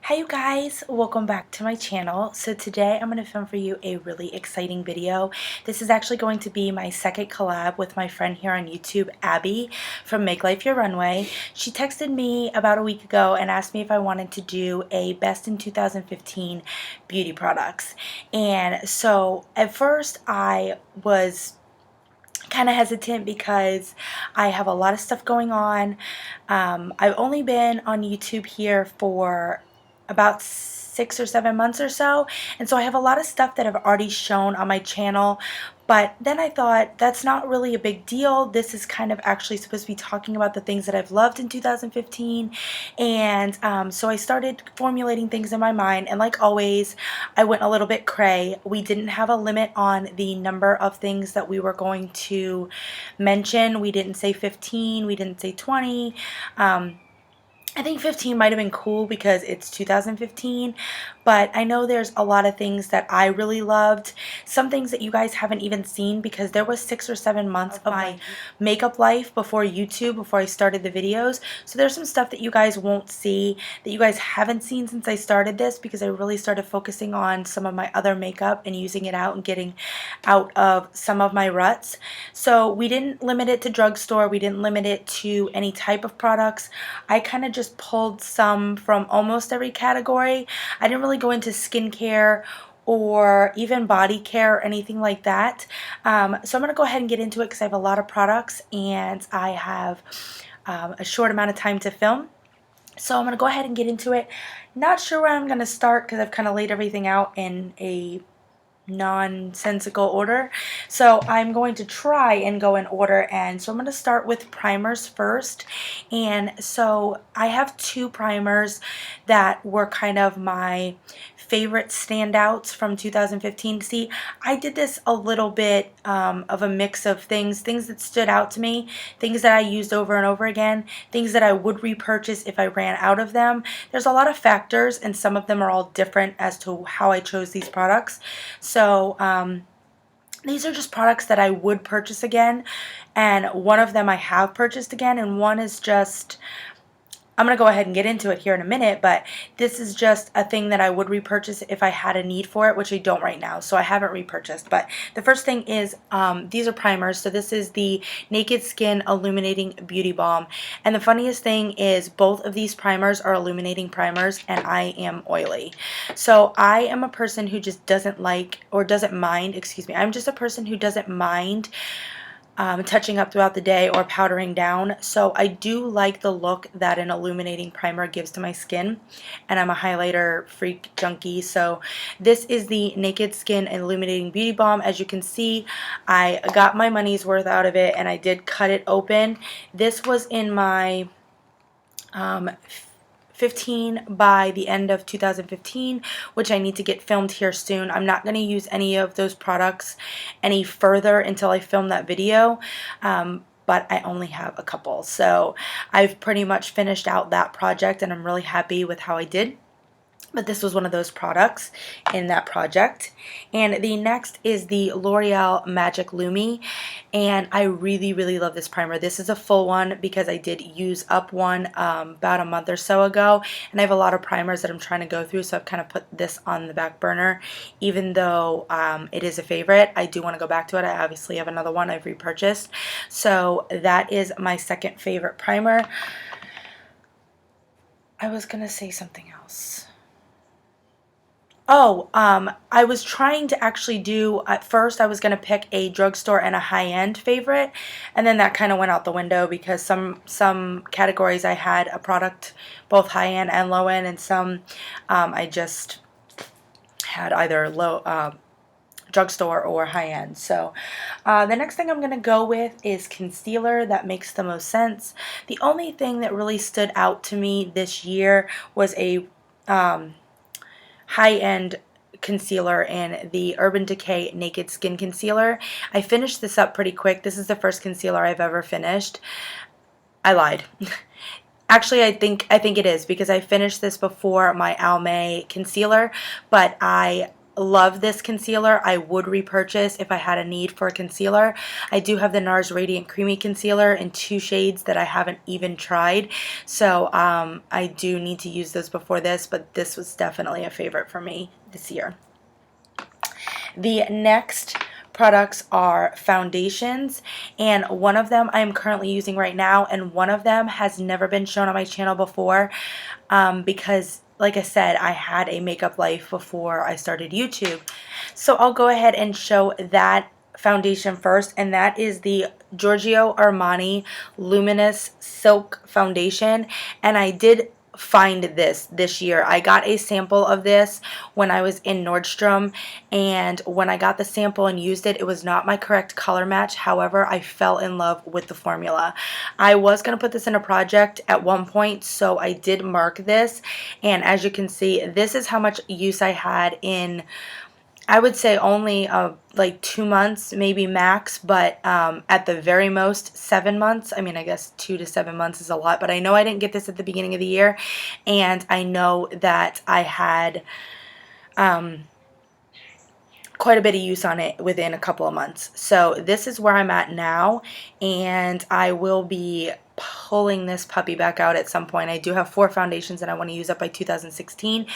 Hi you guys, welcome back to my channel. So today I'm going to film for you a really exciting video. This is actually going to be my second collab with my friend here on YouTube, Abbie from Make Life Your Runway. She texted me about a week ago and asked me if I wanted to do a best in 2015 beauty products. And so at first I was kind of hesitant because I have a lot of stuff going on. I've only been on YouTube here for about 6 or 7 months or so, and so I have a lot of stuff that I've already shown on my channel. But then I thought that's not really a big deal. This is kind of actually supposed to be talking about the things that I've loved in 2015. And so I started formulating things in my mind. And like always, I went a little bit cray. We didn't have a limit on the number of things that we were going to mention. We didn't say 15. We didn't say 20. I think 15 might have been cool because it's 2015, but I know there's a lot of things that I really loved. Some things that you guys haven't even seen because there was 6 or 7 months of my makeup life before YouTube, before I started the videos. So there's some stuff that you guys won't see, that you guys haven't seen since I started this, because I really started focusing on some of my other makeup and using it out and getting out of some of my ruts. So we didn't limit it to drugstore. We didn't limit it to any type of products. I kind of just pulled some from almost every category. I didn't really go into skincare or even body care or anything like that. So I'm going to go ahead and get into it because I have a lot of products and I have a short amount of time to film. So I'm going to go ahead and get into it. Not sure where I'm going to start because I've kind of laid everything out in a nonsensical order. So I'm going to try and go in order, and so I'm going to start with primers first. And so I have two primers that were kind of my favorite standouts from 2015. See, I did this a little bit of a mix of things that stood out to me, things that I used over and over again, things that I would repurchase if I ran out of them. There's a lot of factors, and some of them are all different as to how I chose these products. So these are just products that I would purchase again, and one of them I have purchased again, and one is just, I'm going to go ahead and get into it here in a minute, but this is just a thing that I would repurchase if I had a need for it, which I don't right now, so I haven't repurchased. But the first thing is, these are primers. So this is the Naked Skin Illuminating Beauty Balm. And the funniest thing is both of these primers are illuminating primers, and I am oily. So I am a person who just doesn't like, or doesn't mind, excuse me, I'm just a person who doesn't mind touching up throughout the day or powdering down. So I do like the look that an illuminating primer gives to my skin, and I'm a highlighter freak junkie. So this is the Naked Skin Illuminating Beauty Balm. As you can see, I got my money's worth out of it, and I did cut it open. This was in my 15 by the end of 2015, which I need to get filmed here soon. I'm not going to use any of those products any further until I film that video, but I only have a couple. So I've pretty much finished out that project, and I'm really happy with how I did. But this was one of those products in that project. And the next is the L'Oreal Magic Lumi. And I really, really love this primer. This is a full one because I did use up one about a month or so ago. And I have a lot of primers that I'm trying to go through, so I've kind of put this on the back burner. Even though it is a favorite, I do want to go back to it. I obviously have another one I've repurchased. So that is my second favorite primer. I was going to say something else. Oh, I was trying to actually do, at first I was going to pick a drugstore and a high-end favorite, and then that kind of went out the window because some categories I had a product both high-end and low-end, and some I just had either low drugstore or high-end. So the next thing I'm going to go with is concealer. That makes the most sense. The only thing that really stood out to me this year was a high-end concealer in the Urban Decay Naked Skin Concealer. I finished this up pretty quick. This is the first concealer I've ever finished. I lied. Actually, I think it is because I finished this before my Almay concealer, but I love this concealer. I would repurchase if I had a need for a concealer. I do have the NARS Radiant Creamy Concealer in 2 shades that I haven't even tried. So I do need to use those before this, but this was definitely a favorite for me this year. The next products are foundations, and one of them I am currently using right now, and one of them has never been shown on my channel before because, like I said, I had a makeup life before I started YouTube. So I'll go ahead and show that foundation first, and that is the Giorgio Armani Luminous Silk Foundation. And I did find this year. I got a sample of this when I was in Nordstrom, and when I got the sample and used it, it was not my correct color match. However, I fell in love with the formula. I was going to put this in a project at one point, so I did mark this, and as you can see, this is how much use I had in, I would say, only like 2 months, maybe max, but at the very most 7 months. I mean, I guess 2 to 7 months is a lot, but I know I didn't get this at the beginning of the year, and I know that I had quite a bit of use on it within a couple of months. So this is where I'm at now, and I will be pulling this puppy back out at some point. I do have 4 foundations that I want to use up by 2016,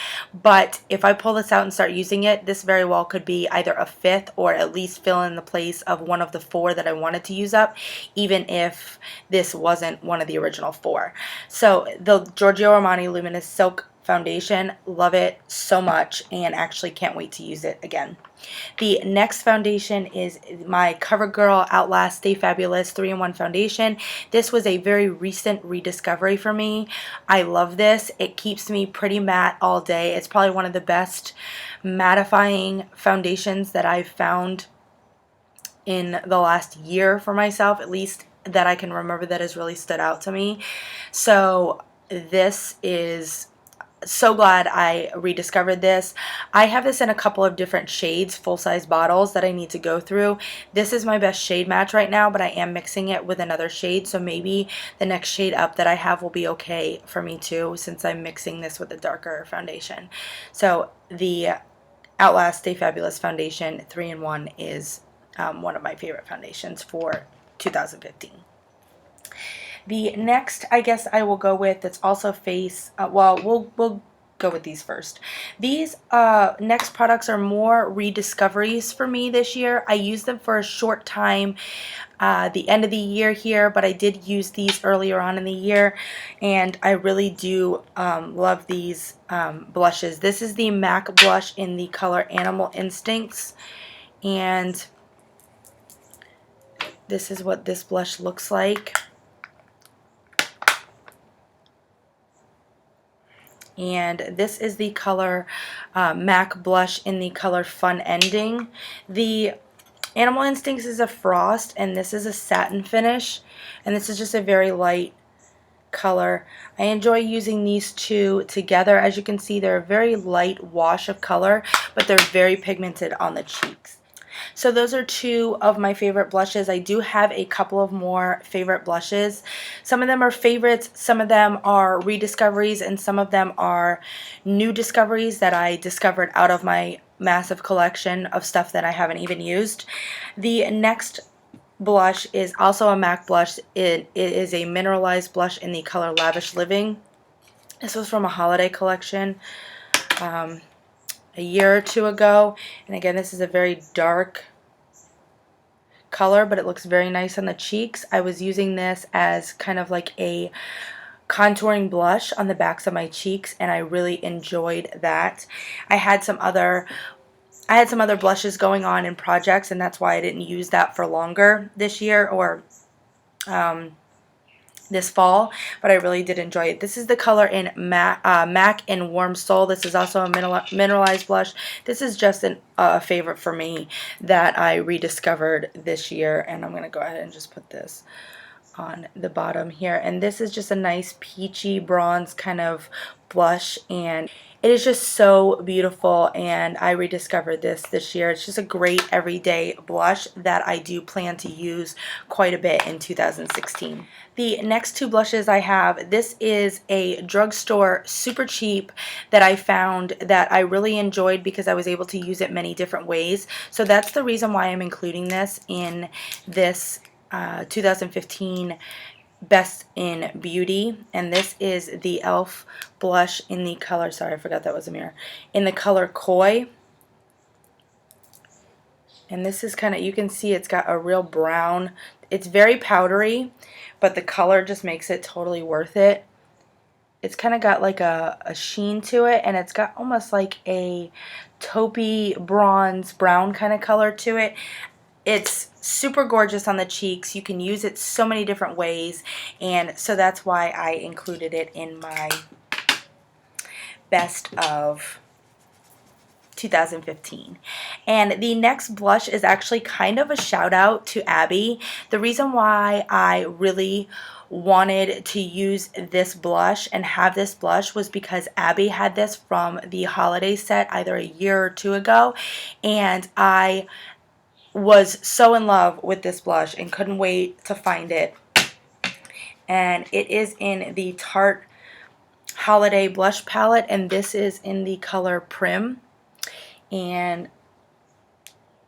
but if I pull this out and start using it, this very well could be either a 5th or at least fill in the place of one of the 4 that I wanted to use up, even if this wasn't one of the original 4. So the Giorgio Armani Luminous Silk Foundation, love it so much, and actually can't wait to use it again. The next foundation is my CoverGirl Outlast Stay Fabulous 3-in-1 foundation. This was a very recent rediscovery for me. I love this. It keeps me pretty matte all day. It's probably one of the best mattifying foundations that I've found in the last year for myself, at least that I can remember, that has really stood out to me. So this is so glad I rediscovered this. I have this in a couple of different shades, full-size bottles that I need to go through. This is my best shade match right now, but I am mixing it with another shade, so maybe the next shade up that I have will be okay for me too, since I'm mixing this with a darker foundation. So the Outlast Stay Fabulous Foundation 3-in-1 is one of my favorite foundations for 2015. The next, I guess I will go with, that's also face, well, we'll go with these first. These next products are more rediscoveries for me this year. I used them for a short time the end of the year here, but I did use these earlier on in the year, and I really do love these blushes. This is the MAC blush in the color Animal Instincts, and this is what this blush looks like. And this is the color MAC blush in the color Fun Ending. The Animal Instincts is a frost, and this is a satin finish, and this is just a very light color. I enjoy using these two together. As you can see, they're a very light wash of color, but they're very pigmented on the cheeks. So those are 2 of my favorite blushes. I do have a couple of more favorite blushes. Some of them are favorites, some of them are rediscoveries, and some of them are new discoveries that I discovered out of my massive collection of stuff that I haven't even used. The next blush is also a MAC blush. It is a mineralized blush in the color Lavish Living. This was from a holiday collection a year or 2 ago, and again, this is a very dark color, but it looks very nice on the cheeks. I was using this as kind of like a contouring blush on the backs of my cheeks, and I really enjoyed that. I had some other blushes going on in projects, and that's why I didn't use that for longer this year or this fall, but I really did enjoy it. This is the color in MAC in Warm Soul. This is also a mineralized blush. This is just a favorite for me that I rediscovered this year, and I'm going to go ahead and just put this on the bottom here, and this is just a nice peachy bronze kind of blush, and it is just so beautiful, and I rediscovered this year. It's just a great everyday blush that I do plan to use quite a bit in 2016. The next two blushes I have, this is a drugstore super cheap that I found that I really enjoyed because I was able to use it many different ways. So that's the reason why I'm including this in this 2015 Best in Beauty, and this is the e.l.f. blush in the color, sorry I forgot that was a mirror, in the color Koi. And this is kind of, you can see it's got a real brown, it's very powdery, but the color just makes it totally worth it. It's kind of got like a sheen to it, and it's got almost like a taupey bronze brown kind of color to it. It's super gorgeous on the cheeks. You can use it so many different ways, and so that's why I included it in my best of 2015. And the next blush is actually kind of a shout out to Abbie. The reason why I really wanted to use this blush and have this blush was because Abbie had this from the holiday set either a year or two ago, and I was so in love with this blush and couldn't wait to find it. And it is in the Tarte Holiday Blush Palette, and this is in the color Prim. And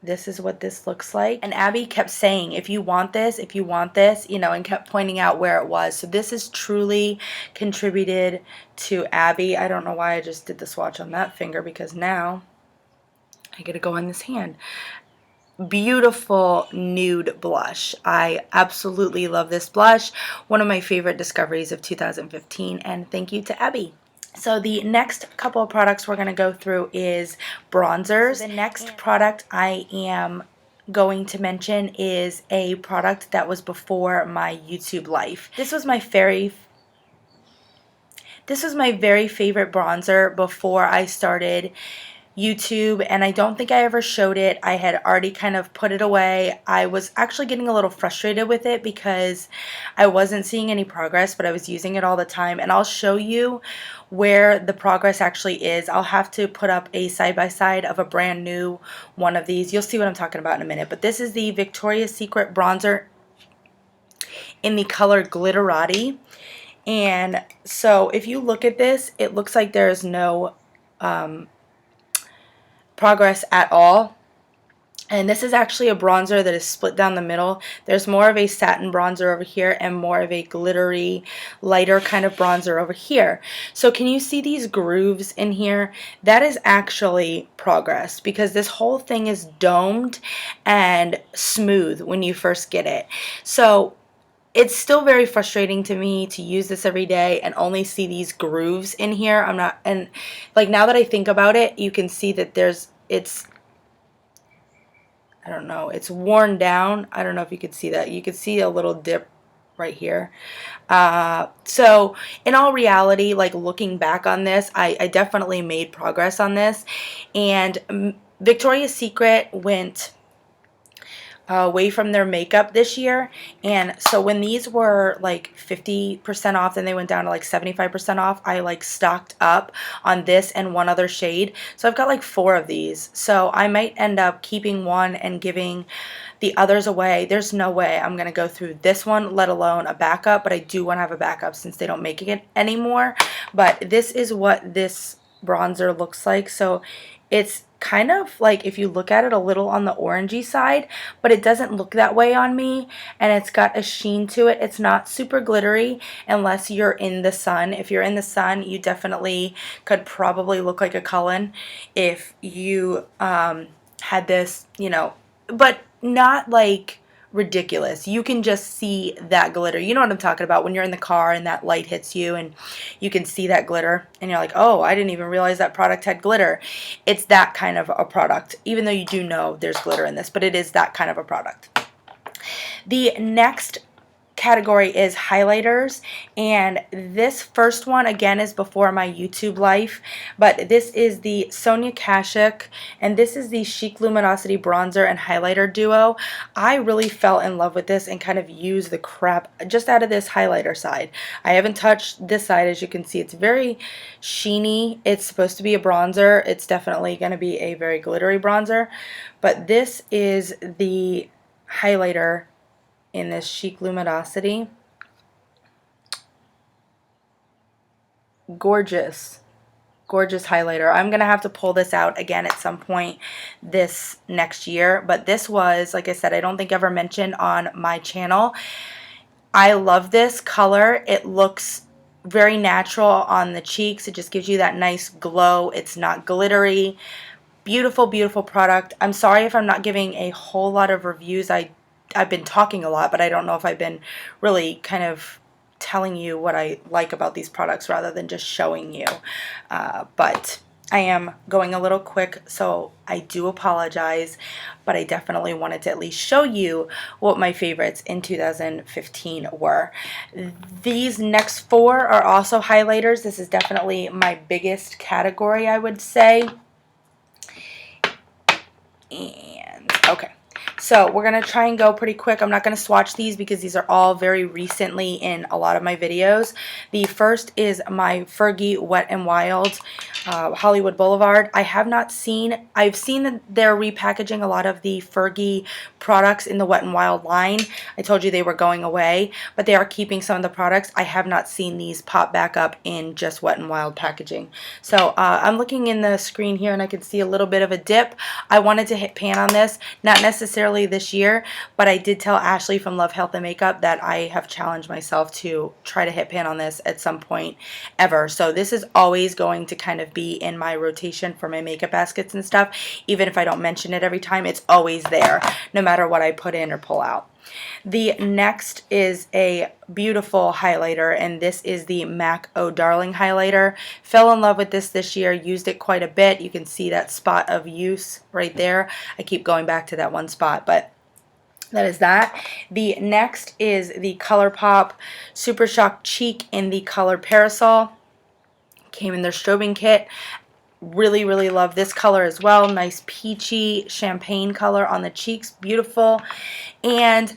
this is what this looks like. And Abbie kept saying, if you want this, you know, and kept pointing out where it was. So this is truly contributed to Abbie. I don't know why I just did the swatch on that finger, because now I get to go on this hand. Beautiful nude blush. I absolutely love this blush. One of my favorite discoveries of 2015, and thank you to Abbie. So the next couple of products we're going to go through is bronzers. The next product I am going to mention is a product that was before my YouTube life. This was my very favorite bronzer before I started YouTube, and I don't think I ever showed it. I had already kind of put it away. I was actually getting a little frustrated with it because I wasn't seeing any progress, but I was using it all the time, and I'll show you where the progress actually is. I'll have to put up a side-by-side of a brand new one of these. You'll see what I'm talking about in a minute, but this is the Victoria's Secret bronzer in the color Glitterati. And so if you look at this, it looks like there's no progress at all. And this is actually a bronzer that is split down the middle. There's more of a satin bronzer over here and more of a glittery, lighter kind of bronzer over here. So can you see these grooves in here? That is actually progress, because this whole thing is domed and smooth when you first get it. So it's still very frustrating to me to use this every day and only see these grooves in here. And like, now that I think about it, you can see that I don't know, it's worn down. I don't know if you could see that. You could see a little dip right here. So in all reality, like, looking back on this, I definitely made progress on this. And Victoria's Secret went away from their makeup this year, and so when these were like 50% off, then they went down to like 75% off, I like stocked up on this and one other shade. So I've got like 4 of these, so I might end up keeping one and giving the others away. There's no way I'm gonna go through this one, let alone a backup, but I do want to have a backup since they don't make it anymore. But this is what this bronzer looks like. So it's kind of like, if you look at it, a little on the orangey side, but it doesn't look that way on me, and it's got a sheen to it. It's not super glittery unless you're in the sun. If you're in the sun, you definitely could probably look like a Cullen if you had this, you know, but not like ridiculous. You can just see that glitter. You know what I'm talking about, when you're in the car and that light hits you and you can see that glitter and you're like, oh, I didn't even realize that product had glitter. It's that kind of a product, even though you do know there's glitter in this, but it is that kind of a product. The next category is highlighters, and this first one again is before my YouTube life, but this is the Sonia Kashuk, and this is the Chic Luminosity bronzer and highlighter duo. I really fell in love with this and kind of used the crap just out of this highlighter side. I haven't touched this side. As you can see, it's very sheeny. It's supposed to be a bronzer. It's definitely going to be a very glittery bronzer, but this is the highlighter in this Chic Luminosity. Gorgeous, gorgeous highlighter. I'm gonna have to pull this out again at some point this next year, but this was, like I said, I don't think ever mentioned on my channel. I love this color. It looks very natural on the cheeks. It just gives you that nice glow. It's not glittery. Beautiful, beautiful product. I'm sorry if I'm not giving a whole lot of reviews. I've been talking a lot, but I don't know if I've been really kind of telling you what I like about these products rather than just showing you. But I am going a little quick, so I do apologize, but I definitely wanted to at least show you what my favorites in 2015 were. These next four are also highlighters. This is definitely my biggest category, I would say. And okay, so we're going to try and go pretty quick. I'm not going to swatch these because these are all very recently in a lot of my videos. The first is my Fergie Wet n Wild Hollywood Boulevard. I've seen that they're repackaging a lot of the Fergie products in the Wet n Wild line. I told you they were going away, but they are keeping some of the products. I have not seen these pop back up in just Wet n Wild packaging. So I'm looking in the screen here and I can see a little bit of a dip. I wanted to hit pan on this, not necessarily this year, but I did tell Ashley from Love, Health, and Makeup that I have challenged myself to try to hit pan on this at some point ever. So this is always going to kind of be in my rotation for my makeup baskets and stuff. Even if I don't mention it every time, it's always there, no matter what I put in or pull out. The next is a beautiful highlighter, and this is the MAC Oh Darling highlighter. Fell in love with this year, used it quite a bit. You can see that spot of use right there. I keep going back to that one spot, but that is that. The next is the ColourPop Super Shock Cheek in the color Parasol. Came in their strobing kit. Really, really love this color as well. Nice peachy champagne color on the cheeks. Beautiful. And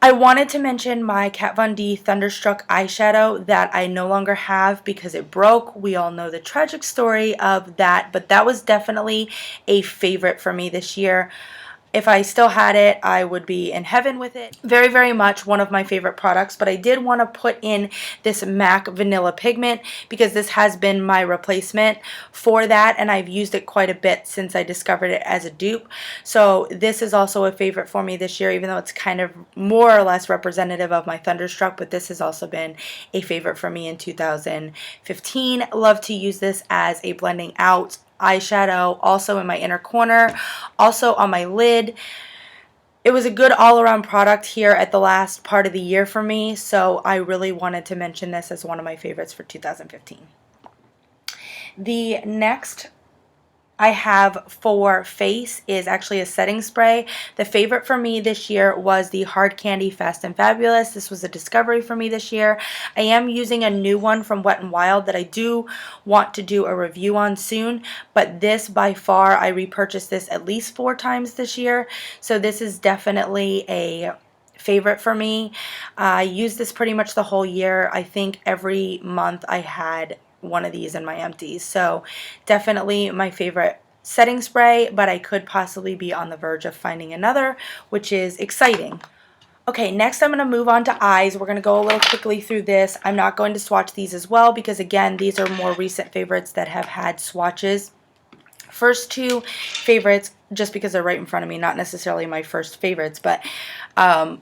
I wanted to mention my Kat Von D Thunderstruck eyeshadow that I no longer have because it broke. We all know the tragic story of that, but that was definitely a favorite for me this year. If I still had it, I would be in heaven with it. Very, very much one of my favorite products, but I did want to put in this MAC Vanilla Pigment because this has been my replacement for that, and I've used it quite a bit since I discovered it as a dupe. So this is also a favorite for me this year, even though it's kind of more or less representative of my Thunderstruck, but this has also been a favorite for me in 2015. Love to use this as a blending out eyeshadow, also in my inner corner, also on my lid. It was a good all-around product here at the last part of the year for me, so I really wanted to mention this as one of my favorites for 2015. The next I have for face is actually a setting spray. The favorite for me this year was the Hard Candy Fast and Fabulous. This was a discovery for me this year. I am using a new one from Wet n Wild that I do want to do a review on soon, but this by far, I repurchased this at least 4 times this year, so this is definitely a favorite for me. I used this pretty much the whole year. I think every month I had one of these in my empties, so definitely my favorite setting spray, but I could possibly be on the verge of finding another, which is exciting. Okay, next I'm going to move on to eyes. We're going to go a little quickly through this. I'm not going to swatch these as well because again, these are more recent favorites that have had swatches. First 2 favorites, just because they're right in front of me, not necessarily my first favorites, but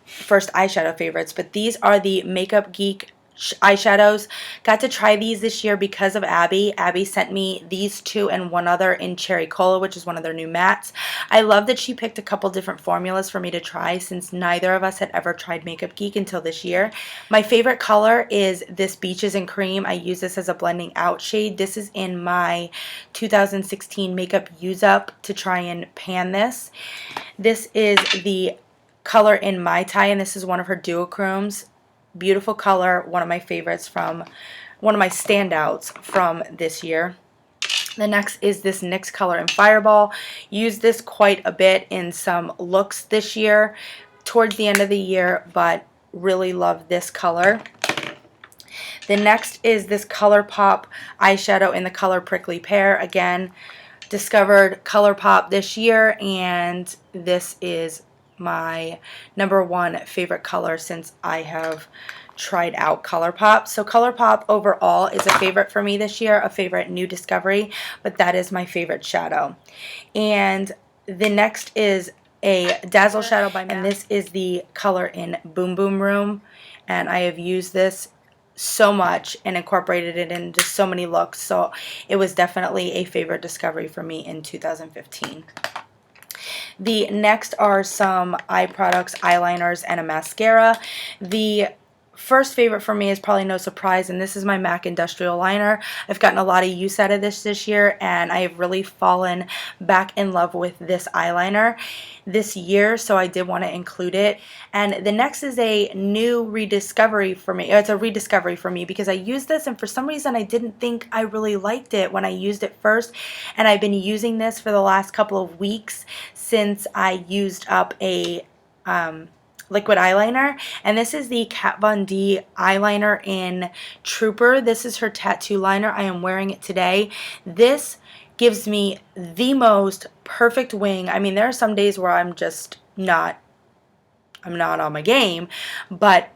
first eyeshadow favorites, but these are the Makeup Geek eyeshadows. Got to try these this year because of Abbie. Abbie sent me these 2 and one other in Cherry Cola, which is one of their new mattes. I love that she picked a couple different formulas for me to try since neither of us had ever tried Makeup Geek until this year. My favorite color is this Beaches and Cream. I use this as a blending out shade. This is in my 2016 Makeup Use Up to try and pan this. This is the color in Mai Tai, and this is one of her duochromes. Beautiful color, one of my favorites from, one of my standouts from this year. The next is this NYX color in Fireball. Used this quite a bit in some looks this year, towards the end of the year, but really love this color. The next is this ColourPop eyeshadow in the color Prickly Pear. Again, discovered ColourPop this year, and this is my #1 favorite color since I have tried out ColourPop. So ColourPop overall is a favorite for me this year, a favorite new discovery, but that is my favorite shadow. And the next is a Dazzle shadow by MAC, and this is the color in Boom Boom Room, and I have used this so much and incorporated it into so many looks, so it was definitely a favorite discovery for me in 2015. The next are some eye products, eyeliners, and a mascara. The first favorite for me is probably no surprise, and this is my MAC Industrial Liner. I've gotten a lot of use out of this year, and I have really fallen back in love with this eyeliner this year, so I did want to include it. And the next is a new rediscovery for me. It's a rediscovery for me because I used this, and for some reason I didn't think I really liked it when I used it first, and I've been using this for the last couple of weeks since I used up a liquid eyeliner, and this is the Kat Von D eyeliner in Trooper. This is her tattoo liner. I am wearing it today. This gives me the most perfect wing. I mean, there are some days where I'm not on my game, but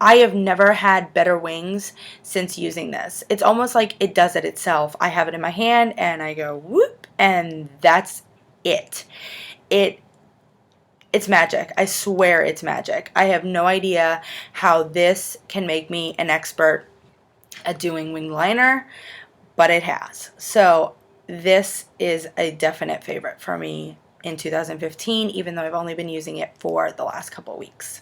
I have never had better wings since using this. It's almost like it does it itself. I have it in my hand and I go whoop, and that's it. It's magic. I swear it's magic. I have no idea how this can make me an expert at doing wing liner, but it has. So this is a definite favorite for me in 2015, even though I've only been using it for the last couple of weeks.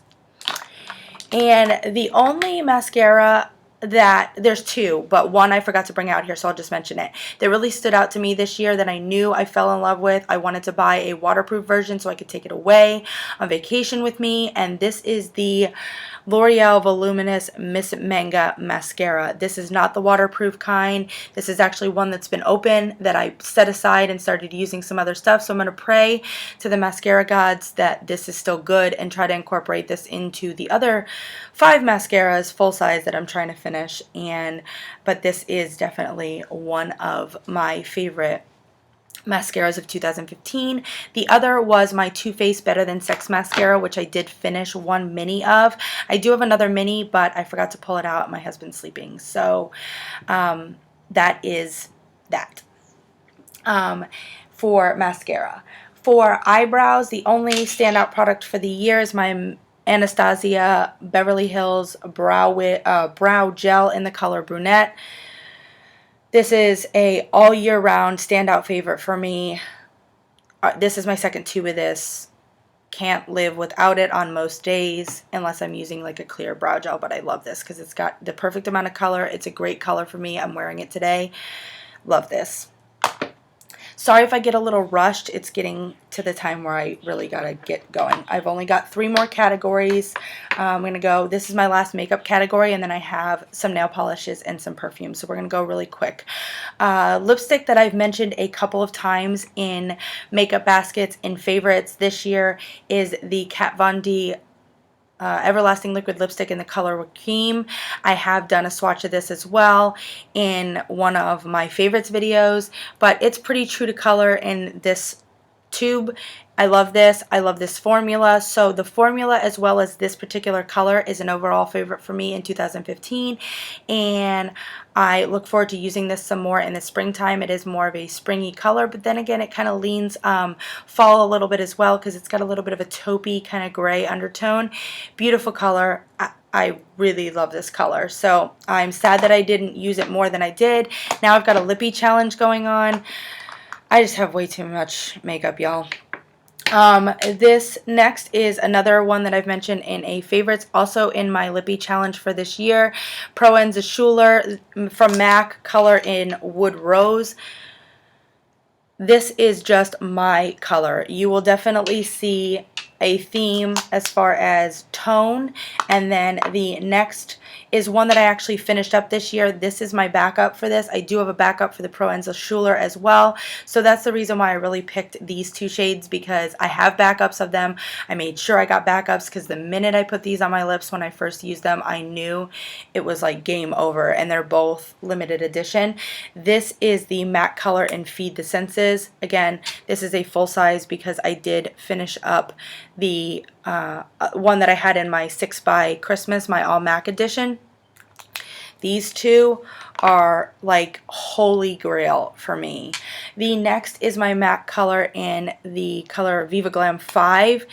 And the only mascara that, there's two, but one I forgot to bring out here, so I'll just mention it. That really stood out to me this year that I knew I fell in love with. I wanted to buy a waterproof version so I could take it away on vacation with me, and this is the L'Oreal Voluminous Miss Manga Mascara. This is not the waterproof kind. This is actually one that's been open that I set aside and started using some other stuff. So I'm going to pray to the mascara gods that this is still good and try to incorporate this into the other 5 mascaras full size that I'm trying to finish. But this is definitely one of my favorite mascaras of 2015. The other was my Too Faced Better Than Sex mascara, which I did finish one mini of. I do have another mini, but I forgot to pull it out. My husband's sleeping. So that is that for mascara. For eyebrows, the only standout product for the year is my Anastasia Beverly Hills brow gel in the color brunette. This is a all year round standout favorite for me. This is my second tube of this. Can't live without it on most days unless I'm using like a clear brow gel, but I love this because it's got the perfect amount of color. It's a great color for me. I'm wearing it today. Love this. Sorry if I get a little rushed. It's getting to the time where I really gotta get going. I've only got 3 more categories. I'm gonna go, this is my last makeup category, and then I have some nail polishes and some perfume. So we're gonna go really quick. Lipstick that I've mentioned a couple of times in makeup baskets in favorites this year is the Kat Von D Everlasting Liquid Lipstick in the color Wakim. I have done a swatch of this as well in one of my favorites videos, but it's pretty true to color in this tube. I love this. I love this formula. So the formula as well as this particular color is an overall favorite for me in 2015, and I look forward to using this some more in the springtime. It is more of a springy color, but then again it kind of leans fall a little bit as well because it's got a little bit of a taupey kind of gray undertone. Beautiful color. I really love this color, so I'm sad that I didn't use it more than I did. Now I've got a lippy challenge going on. I just have way too much makeup, y'all. This next is another one that I've mentioned in a favorites, also in my lippy challenge for this year. Pro Enza Schuler from MAC, color in Wood Rose. This is just my color. You will definitely see a theme as far as tone. And then the next is one that I actually finished up this year. This is my backup for this. I do have a backup for the Pro Enzo Schuler as well. So that's the reason why I really picked these two shades, because I have backups of them. I made sure I got backups because the minute I put these on my lips when I first used them, I knew it was like game over, and they're both limited edition. This is the matte color in Feed the Senses. Again, this is a full size because I did finish up the one that I had in my 6 by Christmas, my all MAC edition. These two are like holy grail for me. The next is my MAC color in the color Viva Glam 5,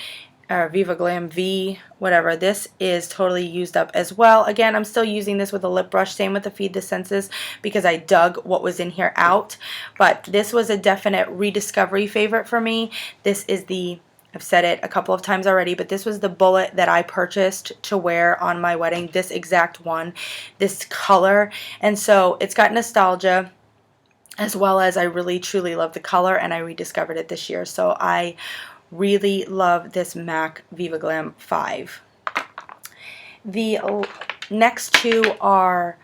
or Viva Glam V, whatever. This is totally used up as well. Again, I'm still using this with a lip brush, same with the Feed the Senses, because I dug what was in here out. But this was a definite rediscovery favorite for me. This is the, I've said it a couple of times already, but this was the bullet that I purchased to wear on my wedding, this exact one, this color. And so it's got nostalgia, as well as I really truly love the color, and I rediscovered it this year. So I really love this MAC Viva Glam 5. The next two are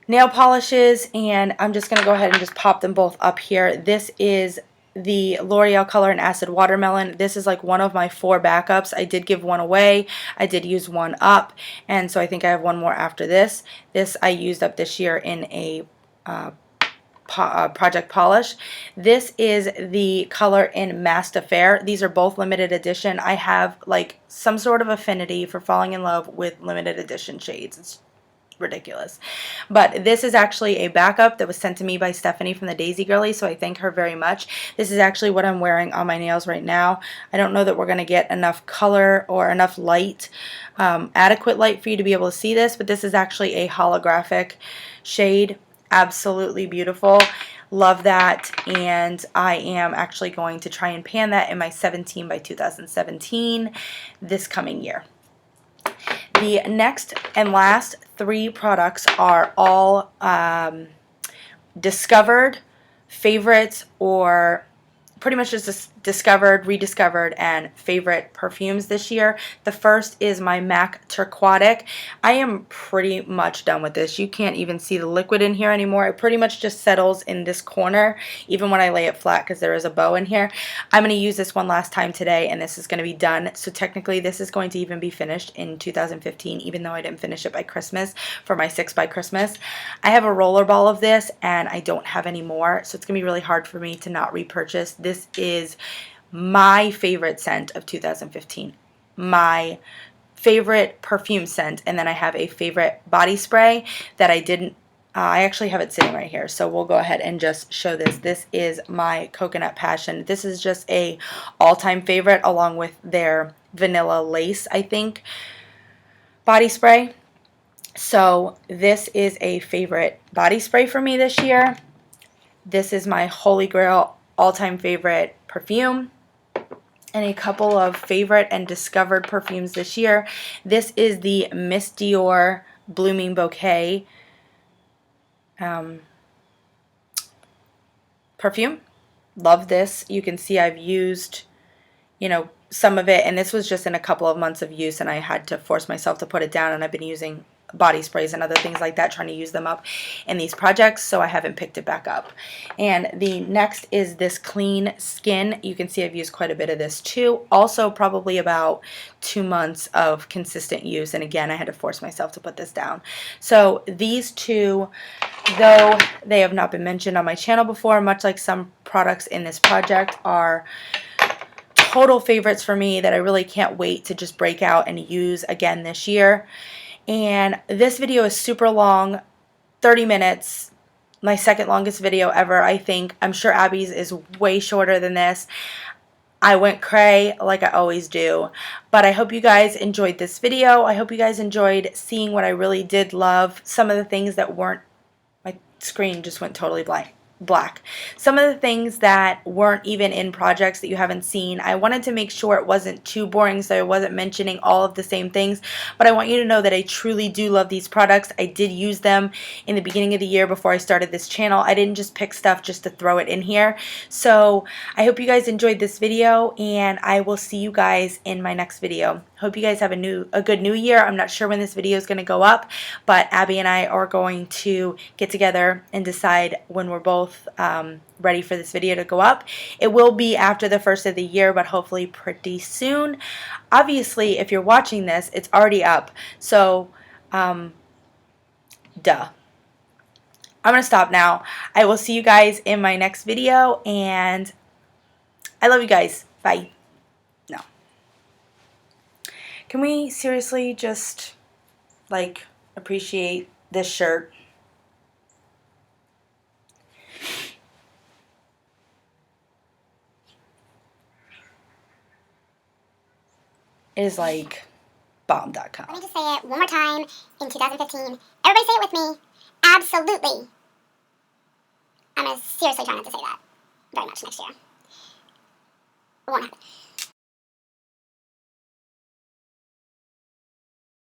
nail polishes, and I'm just going to go ahead and just pop them both up here. This is the L'Oreal Color and Acid Watermelon. This is like one of my 4 backups. I did give one away. I did use one up, and so I think I have one more after this. This I used up this year in a project polish. This is the color in Masked Affair. These are both limited edition. I have like some sort of affinity for falling in love with limited edition shades. It's ridiculous. But this is actually a backup that was sent to me by Stephanie from the Daisy Girlie, so I thank her very much. This is actually what I'm wearing on my nails right now. I don't know that we're going to get enough color or enough light, adequate light for you to be able to see this, but this is actually a holographic shade. Absolutely beautiful. Love that, and I am actually going to try and pan that in my 17 by 2017 this coming year. The next and last 3 products are all discovered favorites, or pretty much just discovered, rediscovered, and favorite perfumes this year. The first is my MAC Turquotic. I am pretty much done with this. You can't even see the liquid in here anymore. It pretty much just settles in this corner, even when I lay it flat, because there is a bow in here. I'm going to use this one last time today, and this is going to be done. So technically, this is going to even be finished in 2015, even though I didn't finish it by Christmas for my 6 by Christmas. I have a roller ball of this, and I don't have any more, so it's going to be really hard for me to not repurchase. This is my favorite scent of 2015, my favorite perfume scent, and then I have a favorite body spray that I didn't, I actually have it sitting right here, so we'll go ahead and just show this. This is my Coconut Passion. This is just a all-time favorite, along with their Vanilla Lace, I think, body spray. So this is a favorite body spray for me this year. This is my Holy Grail all-time favorite perfume, and a couple of favorite and discovered perfumes this year. This is the Miss Dior Blooming Bouquet perfume. Love this. You can see I've used, you know, some of it, and this was just in a couple of months of use, and I had to force myself to put it down, and I've been using body sprays and other things like that, trying to use them up in these projects, so I haven't picked it back up. And the next is this Clean Skin. You can see I've used quite a bit of this too. Also probably about 2 months of consistent use, and again I had to force myself to put this down. So these two, though they have not been mentioned on my channel before, much like some products in this project, are total favorites for me that I really can't wait to just break out and use again this year. And this video is super long, 30 minutes, my second longest video ever, I think. I'm sure Abbie's is way shorter than this. I went cray like I always do. But I hope you guys enjoyed this video. I hope you guys enjoyed seeing what I really did love. Some of the things that weren't, my screen just went totally black. Some of the things that weren't even in projects that you haven't seen, I wanted to make sure it wasn't too boring, so I wasn't mentioning all of the same things, but I want you to know that I truly do love these products. I did use them in the beginning of the year before I started this channel. I didn't just pick stuff just to throw it in here. So I hope you guys enjoyed this video, and I will see you guys in my next video. Hope you guys have a good new year. I'm not sure when this video is going to go up, but Abby and I are going to get together and decide when we're both ready for this video to go up. It will be after the first of the year, but hopefully pretty soon. Obviously, if you're watching this, it's already up. So, duh. I'm going to stop now. I will see you guys in my next video, and I love you guys. Bye. No. Can we seriously just, like, appreciate this shirt? It is like bomb.com. Let me just say it one more time in 2015. Everybody say it with me. Absolutely. I'm going to seriously try not to say that very much next year. It won't happen.